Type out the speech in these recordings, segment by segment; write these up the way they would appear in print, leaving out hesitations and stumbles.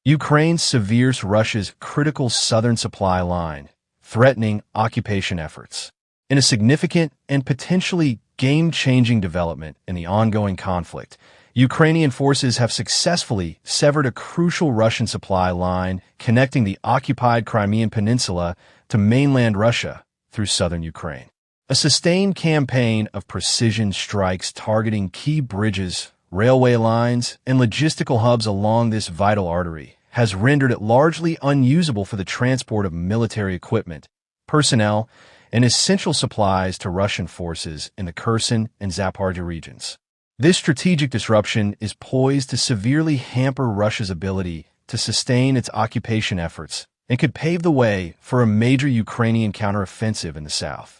Ukraine severes Russia's critical southern supply line, threatening occupation efforts. In a significant and potentially game-changing development in the ongoing conflict, Ukrainian forces have successfully severed a crucial Russian supply line connecting the occupied Crimean Peninsula to mainland Russia through southern Ukraine. A sustained campaign of precision strikes targeting key bridges, railway lines, and logistical hubs along this vital artery has rendered it largely unusable for the transport of military equipment, personnel, and essential supplies to Russian forces in the Kherson and Zaporizhzhia regions. This strategic disruption is poised to severely hamper Russia's ability to sustain its occupation efforts and could pave the way for a major Ukrainian counteroffensive in the south.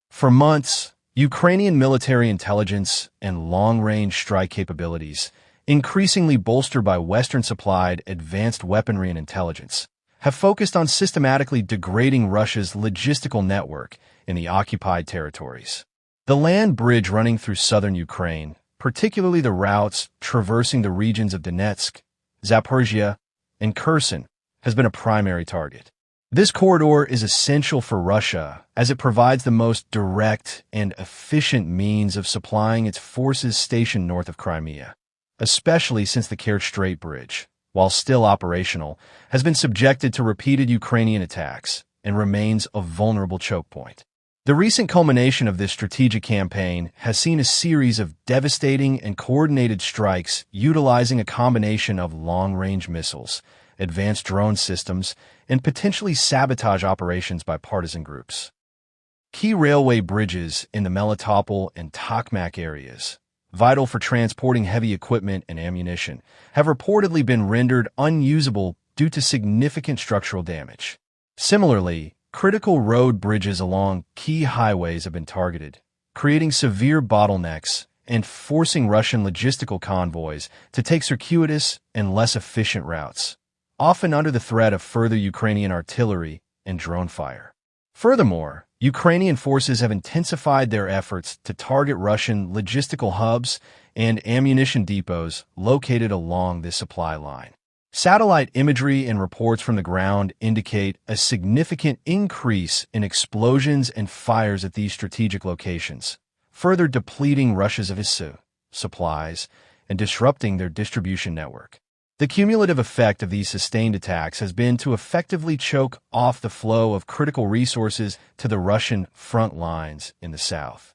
For months, Ukrainian military intelligence and long-range strike capabilities, increasingly bolstered by Western-supplied advanced weaponry and intelligence, have focused on systematically degrading Russia's logistical network in the occupied territories. The land bridge running through southern Ukraine, particularly the routes traversing the regions of Donetsk, Zaporizhzhia, and Kherson, has been a primary target. This corridor is essential for Russia as it provides the most direct and efficient means of supplying its forces stationed north of Crimea, especially since the Kerch Strait Bridge, while still operational, has been subjected to repeated Ukrainian attacks and remains a vulnerable choke point. The recent culmination of this strategic campaign has seen a series of devastating and coordinated strikes utilizing a combination of long-range missiles, advanced drone systems, and potentially sabotage operations by partisan groups. Key railway bridges in the Melitopol and Tokmak areas, vital for transporting heavy equipment and ammunition, have reportedly been rendered unusable due to significant structural damage. Similarly, critical road bridges along key highways have been targeted, creating severe bottlenecks and forcing Russian logistical convoys to take circuitous and less efficient routes, often under the threat of further Ukrainian artillery and drone fire. Furthermore, Ukrainian forces have intensified their efforts to target Russian logistical hubs and ammunition depots located along this supply line. Satellite imagery and reports from the ground indicate a significant increase in explosions and fires at these strategic locations, further depleting Russia's supplies and disrupting their distribution network. The cumulative effect of these sustained attacks has been to effectively choke off the flow of critical resources to the Russian front lines in the south.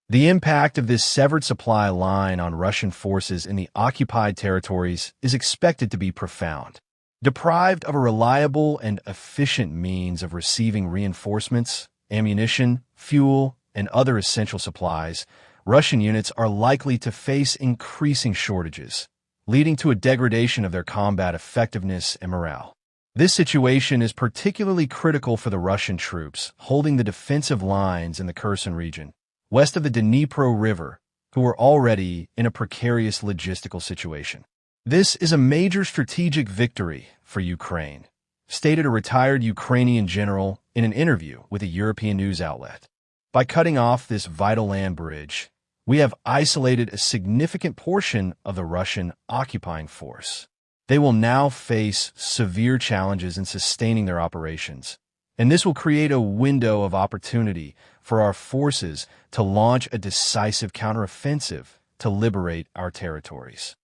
The impact of this severed supply line on Russian forces in the occupied territories is expected to be profound. Deprived of a reliable and efficient means of receiving reinforcements, ammunition, fuel, and other essential supplies, Russian units are likely to face increasing shortages, leading to a degradation of their combat effectiveness and morale. This situation is particularly critical for the Russian troops holding the defensive lines in the Kherson region, west of the Dnipro River, who are already in a precarious logistical situation. This is a major strategic victory for Ukraine, stated a retired Ukrainian general in an interview with a European news outlet. By cutting off this vital land bridge, we have isolated a significant portion of the Russian occupying force. They will now face severe challenges in sustaining their operations, and this will create a window of opportunity for our forces to launch a decisive counteroffensive to liberate our territories.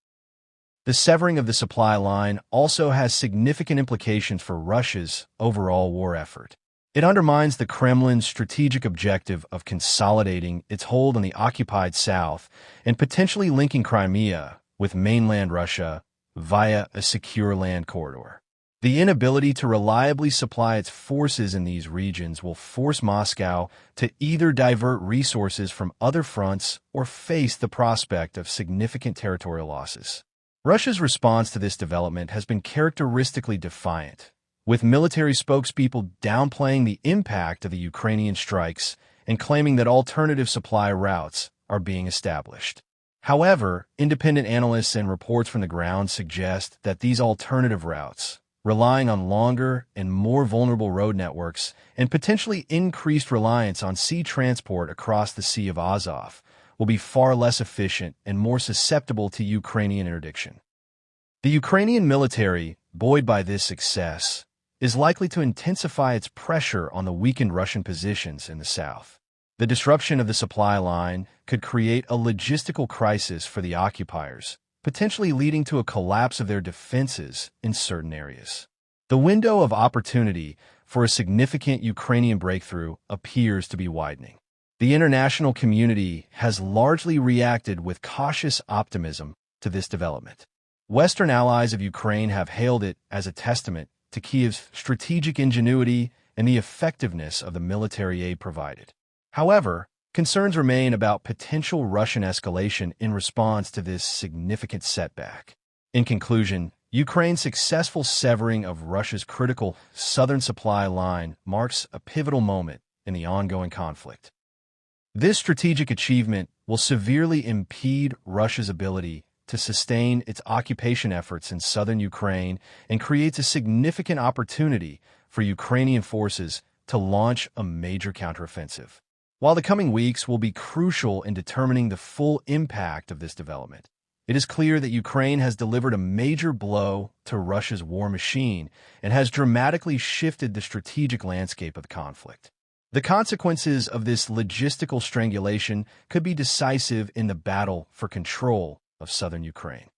The severing of the supply line also has significant implications for Russia's overall war effort. It undermines the Kremlin's strategic objective of consolidating its hold on the occupied south and potentially linking Crimea with mainland Russia via a secure land corridor. The inability to reliably supply its forces in these regions will force Moscow to either divert resources from other fronts or face the prospect of significant territorial losses. Russia's response to this development has been characteristically defiant, with military spokespeople downplaying the impact of the Ukrainian strikes and claiming that alternative supply routes are being established. However, independent analysts and reports from the ground suggest that these alternative routes, relying on longer and more vulnerable road networks and potentially increased reliance on sea transport across the Sea of Azov, will be far less efficient and more susceptible to Ukrainian interdiction. The Ukrainian military, buoyed by this success, is likely to intensify its pressure on the weakened Russian positions in the south. The disruption of the supply line could create a logistical crisis for the occupiers, potentially leading to a collapse of their defenses in certain areas. The window of opportunity for a significant Ukrainian breakthrough appears to be widening. The international community has largely reacted with cautious optimism to this development. Western allies of Ukraine have hailed it as a testament to Kyiv's strategic ingenuity and the effectiveness of the military aid provided. However, concerns remain about potential Russian escalation in response to this significant setback. In conclusion, Ukraine's successful severing of Russia's critical southern supply line marks a pivotal moment in the ongoing conflict. This strategic achievement will severely impede Russia's ability to sustain its occupation efforts in southern Ukraine and creates a significant opportunity for Ukrainian forces to launch a major counteroffensive. While the coming weeks will be crucial in determining the full impact of this development, it is clear that Ukraine has delivered a major blow to Russia's war machine and has dramatically shifted the strategic landscape of the conflict. The consequences of this logistical strangulation could be decisive in the battle for control of southern Ukraine.